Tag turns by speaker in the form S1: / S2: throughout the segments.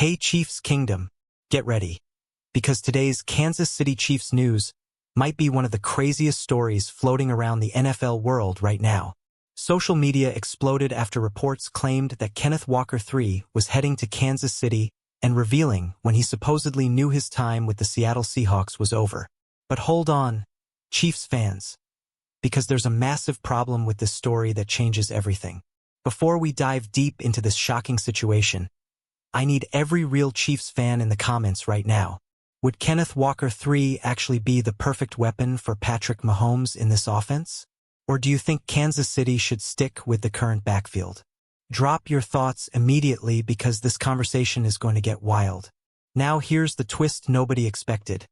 S1: Hey Chiefs Kingdom, get ready, because today's Kansas City Chiefs news might be one of the craziest stories floating around the NFL world right now. Social media exploded after reports claimed that Kenneth Walker III was heading to Kansas City and revealing when he supposedly knew his time with the Seattle Seahawks was over. But hold on, Chiefs fans, because there's a massive problem with this story that changes everything. Before we dive deep into this shocking situation, I need every real Chiefs fan in the comments right now. Would Kenneth Walker III actually be the perfect weapon for Patrick Mahomes in this offense? Or do you think Kansas City should stick with the current backfield? Drop your thoughts immediately because this conversation is going to get wild. Now here's the twist nobody expected.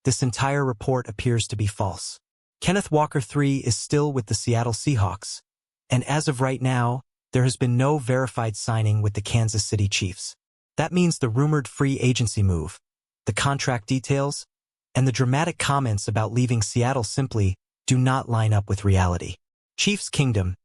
S1: This entire report appears to be false. Kenneth Walker III is still with the Seattle Seahawks, and as of right now, there has been no verified signing with the Kansas City Chiefs. That means the rumored free agency move, the contract details, and the dramatic comments about leaving Seattle simply do not line up with reality. Chiefs Kingdom,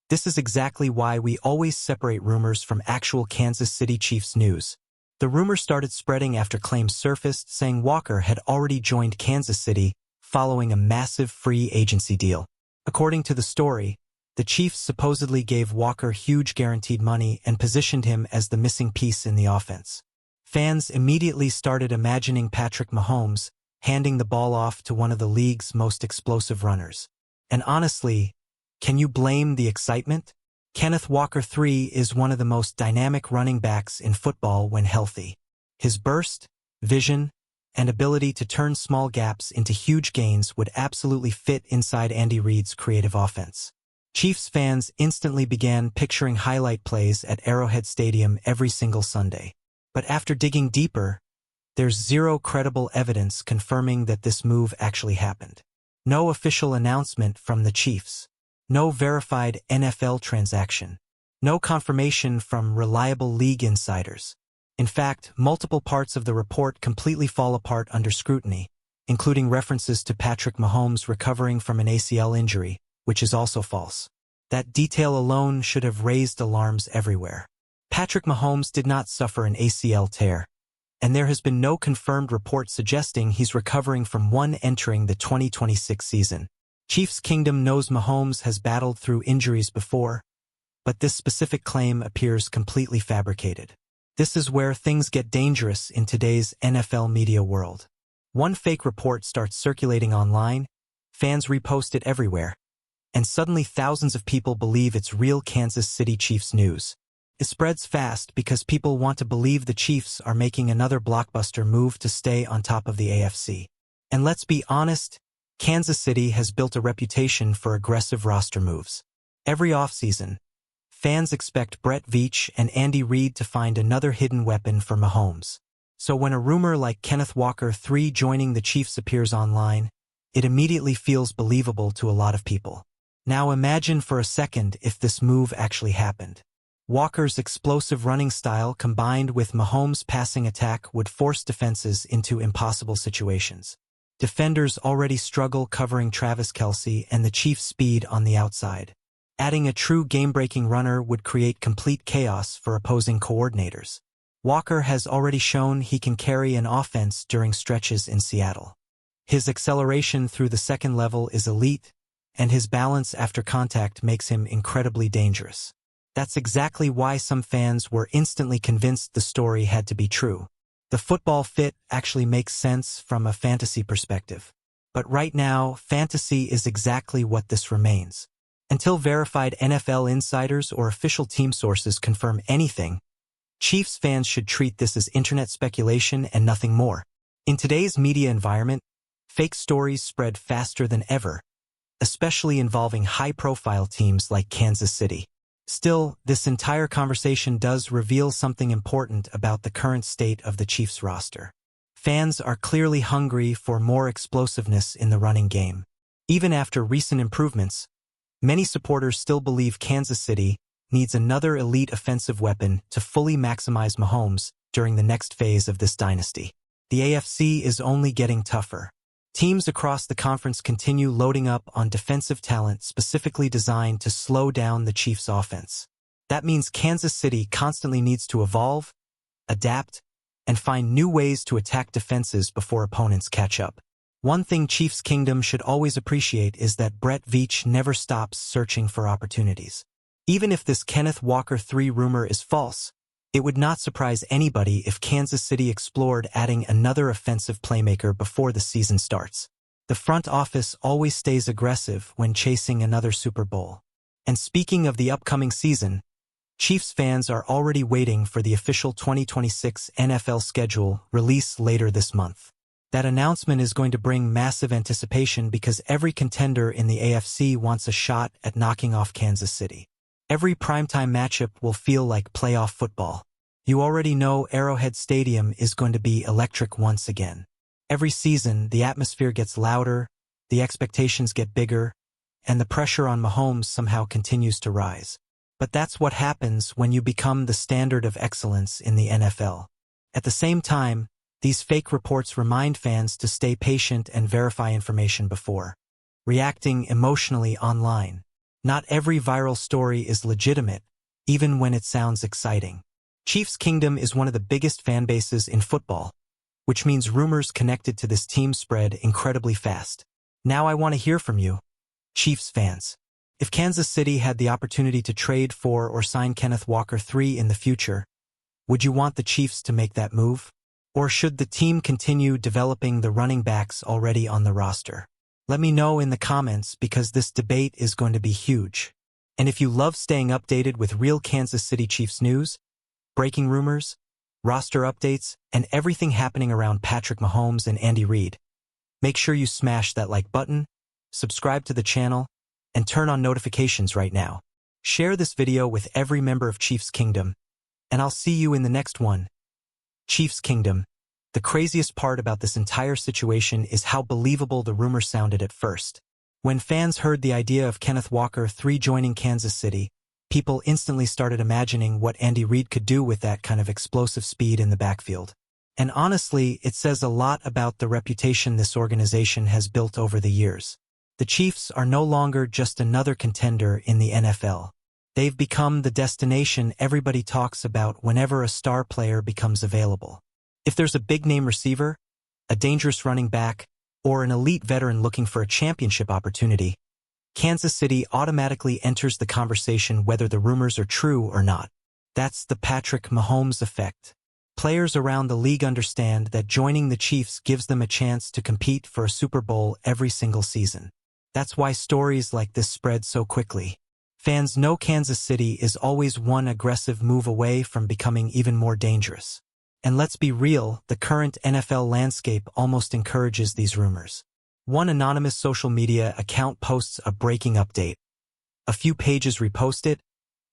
S1: this is exactly why we always separate rumors from actual Kansas City Chiefs news. The rumor started spreading after claims surfaced saying Walker had already joined Kansas City following a massive free agency deal. According to the story, the Chiefs supposedly gave Walker huge guaranteed money and positioned him as the missing piece in the offense. Fans immediately started imagining Patrick Mahomes handing the ball off to one of the league's most explosive runners. And honestly, can you blame the excitement? Kenneth Walker III is one of the most dynamic running backs in football when healthy. His burst, vision, and ability to turn small gaps into huge gains would absolutely fit inside Andy Reid's creative offense. Chiefs fans instantly began picturing highlight plays at Arrowhead Stadium every single Sunday. But after digging deeper, there's zero credible evidence confirming that this move actually happened. No official announcement from the Chiefs. No verified NFL transaction. No confirmation from reliable league insiders. In fact, multiple parts of the report completely fall apart under scrutiny, including references to Patrick Mahomes recovering from an ACL injury, which is also false. That detail alone should have raised alarms everywhere. Patrick Mahomes did not suffer an ACL tear, and there has been no confirmed report suggesting he's recovering from one entering the 2026 season. Chiefs Kingdom knows Mahomes has battled through injuries before, but this specific claim appears completely fabricated. This is where things get dangerous in today's NFL media world. One fake report starts circulating online, fans repost it everywhere, and suddenly thousands of people believe it's real Kansas City Chiefs news. It spreads fast because people want to believe the Chiefs are making another blockbuster move to stay on top of the AFC. And let's be honest, Kansas City has built a reputation for aggressive roster moves. Every offseason, fans expect Brett Veach and Andy Reid to find another hidden weapon for Mahomes. So when a rumor like Kenneth Walker III joining the Chiefs appears online, it immediately feels believable to a lot of people. Now imagine for a second if this move actually happened. Walker's explosive running style combined with Mahomes' passing attack would force defenses into impossible situations. Defenders already struggle covering Travis Kelce and the Chiefs' speed on the outside. Adding a true game-breaking runner would create complete chaos for opposing coordinators. Walker has already shown he can carry an offense during stretches in Seattle. His acceleration through the second level is elite, and his balance after contact makes him incredibly dangerous. That's exactly why some fans were instantly convinced the story had to be true. The football fit actually makes sense from a fantasy perspective. But right now, fantasy is exactly what this remains. Until verified NFL insiders or official team sources confirm anything, Chiefs fans should treat this as internet speculation and nothing more. In today's media environment, fake stories spread faster than ever, especially involving high-profile teams like Kansas City. Still, this entire conversation does reveal something important about the current state of the Chiefs roster. Fans are clearly hungry for more explosiveness in the running game. Even after recent improvements, many supporters still believe Kansas City needs another elite offensive weapon to fully maximize Mahomes during the next phase of this dynasty. The AFC is only getting tougher. Teams across the conference continue loading up on defensive talent specifically designed to slow down the Chiefs' offense. That means Kansas City constantly needs to evolve, adapt, and find new ways to attack defenses before opponents catch up. One thing Chiefs Kingdom should always appreciate is that Brett Veach never stops searching for opportunities. Even if this Kenneth Walker 3 rumor is false, it would not surprise anybody if Kansas City explored adding another offensive playmaker before the season starts. The front office always stays aggressive when chasing another Super Bowl. And speaking of the upcoming season, Chiefs fans are already waiting for the official 2026 NFL schedule release later this month. That announcement is going to bring massive anticipation because every contender in the AFC wants a shot at knocking off Kansas City. Every primetime matchup will feel like playoff football. You already know Arrowhead Stadium is going to be electric once again. Every season, the atmosphere gets louder, the expectations get bigger, and the pressure on Mahomes somehow continues to rise. But that's what happens when you become the standard of excellence in the NFL. At the same time, these fake reports remind fans to stay patient and verify information before reacting emotionally online. Not every viral story is legitimate, even when it sounds exciting. Chiefs Kingdom is one of the biggest fan bases in football, which means rumors connected to this team spread incredibly fast. Now I want to hear from you, Chiefs fans. If Kansas City had the opportunity to trade for or sign Kenneth Walker 3 in the future, would you want the Chiefs to make that move? Or should the team continue developing the running backs already on the roster? Let me know in the comments because this debate is going to be huge. And if you love staying updated with real Kansas City Chiefs news, breaking rumors, roster updates, and everything happening around Patrick Mahomes and Andy Reid, make sure you smash that like button, subscribe to the channel, and turn on notifications right now. Share this video with every member of Chiefs Kingdom, and I'll see you in the next one. Chiefs Kingdom. The craziest part about this entire situation is how believable the rumor sounded at first. When fans heard the idea of Kenneth Walker 3 joining Kansas City, people instantly started imagining what Andy Reid could do with that kind of explosive speed in the backfield. And honestly, it says a lot about the reputation this organization has built over the years. The Chiefs are no longer just another contender in the NFL. They've become the destination everybody talks about whenever a star player becomes available. If there's a big-name receiver, a dangerous running back, or an elite veteran looking for a championship opportunity, Kansas City automatically enters the conversation whether the rumors are true or not. That's the Patrick Mahomes effect. Players around the league understand that joining the Chiefs gives them a chance to compete for a Super Bowl every single season. That's why stories like this spread so quickly. Fans know Kansas City is always one aggressive move away from becoming even more dangerous. And let's be real, the current NFL landscape almost encourages these rumors. One anonymous social media account posts a breaking update. A few pages repost it,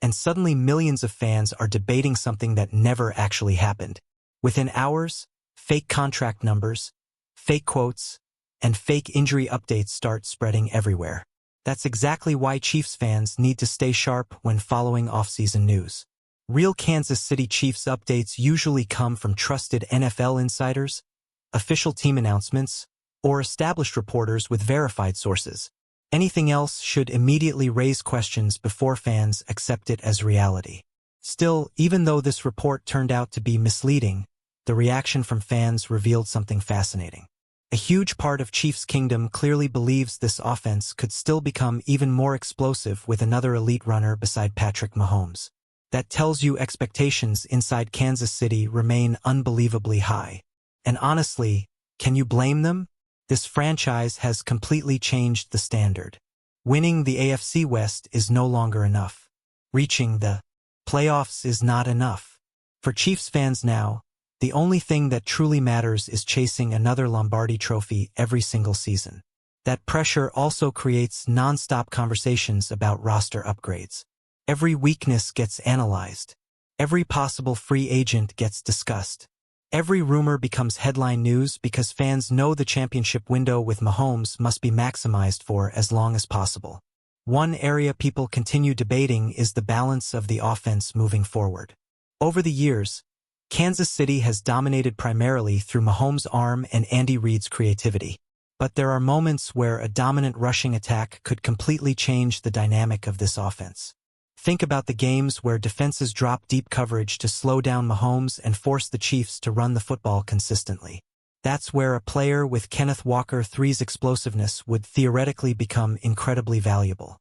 S1: and suddenly millions of fans are debating something that never actually happened. Within hours, fake contract numbers, fake quotes, and fake injury updates start spreading everywhere. That's exactly why Chiefs fans need to stay sharp when following off-season news. Real Kansas City Chiefs updates usually come from trusted NFL insiders, official team announcements, or established reporters with verified sources. Anything else should immediately raise questions before fans accept it as reality. Still, even though this report turned out to be misleading, the reaction from fans revealed something fascinating. A huge part of Chiefs Kingdom clearly believes this offense could still become even more explosive with another elite runner beside Patrick Mahomes. That tells you expectations inside Kansas City remain unbelievably high. And honestly, can you blame them? This franchise has completely changed the standard. Winning the AFC West is no longer enough. Reaching the playoffs is not enough. For Chiefs fans now, the only thing that truly matters is chasing another Lombardi trophy every single season. That pressure also creates non-stop conversations about roster upgrades. Every weakness gets analyzed. Every possible free agent gets discussed. Every rumor becomes headline news because fans know the championship window with Mahomes must be maximized for as long as possible. One area people continue debating is the balance of the offense moving forward. Over the years, Kansas City has dominated primarily through Mahomes' arm and Andy Reid's creativity. But there are moments where a dominant rushing attack could completely change the dynamic of this offense. Think about the games where defenses drop deep coverage to slow down Mahomes and force the Chiefs to run the football consistently. That's where a player with Kenneth Walker III's explosiveness would theoretically become incredibly valuable.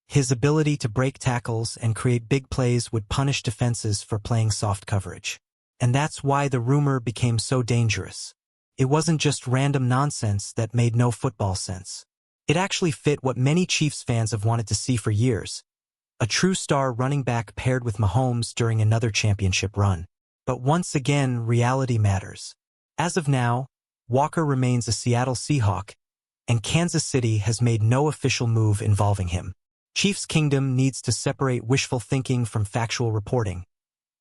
S1: His ability to break tackles and create big plays would punish defenses for playing soft coverage. And that's why the rumor became so dangerous. It wasn't just random nonsense that made no football sense. It actually fit what many Chiefs fans have wanted to see for years: a true star running back paired with Mahomes during another championship run. But once again, reality matters. As of now, Walker remains a Seattle Seahawk, and Kansas City has made no official move involving him. Chiefs Kingdom needs to separate wishful thinking from factual reporting,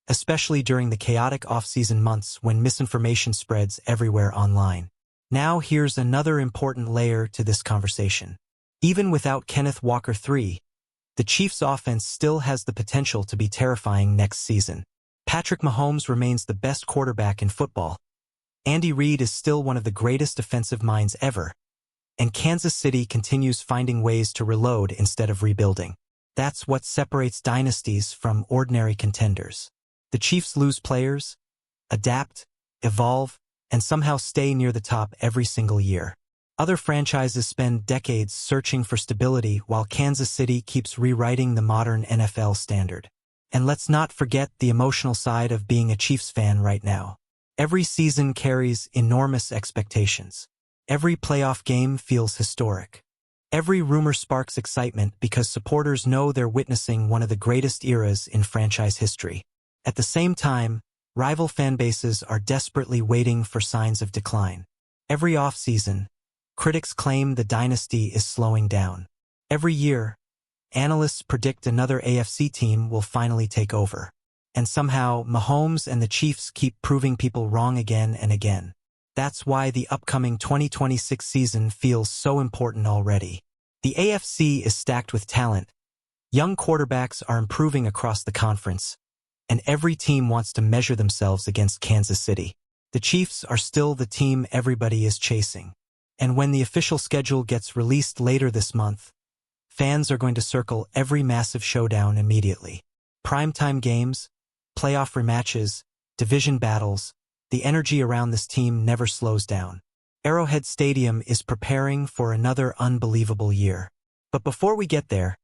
S1: especially during the chaotic off-season months when misinformation spreads everywhere online. Now here's another important layer to this conversation. Even without Kenneth Walker III, the Chiefs' offense still has the potential to be terrifying next season. Patrick Mahomes remains the best quarterback in football. Andy Reid is still one of the greatest defensive minds ever. And Kansas City continues finding ways to reload instead of rebuilding. That's what separates dynasties from ordinary contenders. The Chiefs lose players, adapt, evolve, and somehow stay near the top every single year. Other franchises spend decades searching for stability while Kansas City keeps rewriting the modern NFL standard. And let's not forget the emotional side of being a Chiefs fan right now. Every season carries enormous expectations. Every playoff game feels historic. Every rumor sparks excitement because supporters know they're witnessing one of the greatest eras in franchise history. At the same time, rival fan bases are desperately waiting for signs of decline. Every offseason, critics claim the dynasty is slowing down. Every year, analysts predict another AFC team will finally take over. And somehow, Mahomes and the Chiefs keep proving people wrong again and again. That's why the upcoming 2026 season feels so important already. The AFC is stacked with talent. Young quarterbacks are improving across the conference, and every team wants to measure themselves against Kansas City. The Chiefs are still the team everybody is chasing. And when the official schedule gets released later this month, fans are going to circle every massive showdown immediately. Primetime games, playoff rematches, division battles, the energy around this team never slows down. Arrowhead Stadium is preparing for another unbelievable year. But before we get there,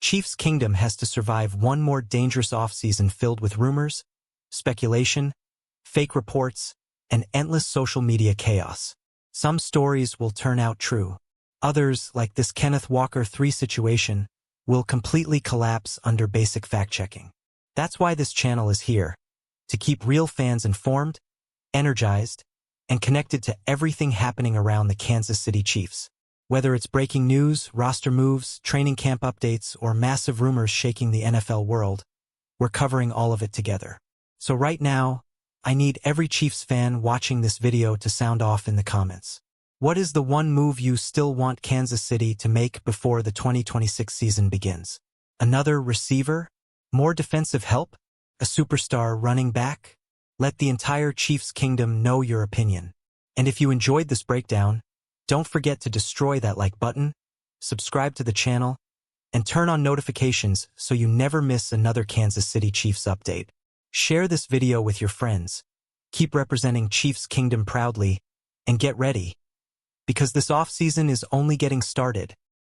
S1: Chiefs Kingdom has to survive one more dangerous offseason filled with rumors, speculation, fake reports, and endless social media chaos. Some stories will turn out true. Others, like this Kenneth Walker III situation, will completely collapse under basic fact-checking. That's why this channel is here, to keep real fans informed, energized, and connected to everything happening around the Kansas City Chiefs. Whether it's breaking news, roster moves, training camp updates, or massive rumors shaking the NFL world, we're covering all of it together. So right now, I need every Chiefs fan watching this video to sound off in the comments. What is the one move you still want Kansas City to make before the 2026 season begins? Another receiver? More defensive help? A superstar running back? Let the entire Chiefs Kingdom know your opinion. And if you enjoyed this breakdown, don't forget to destroy that like button, subscribe to the channel, and turn on notifications so you never miss another Kansas City Chiefs update. Share this video with your friends. Keep representing Chiefs Kingdom proudly, and get ready, because this offseason is only getting started.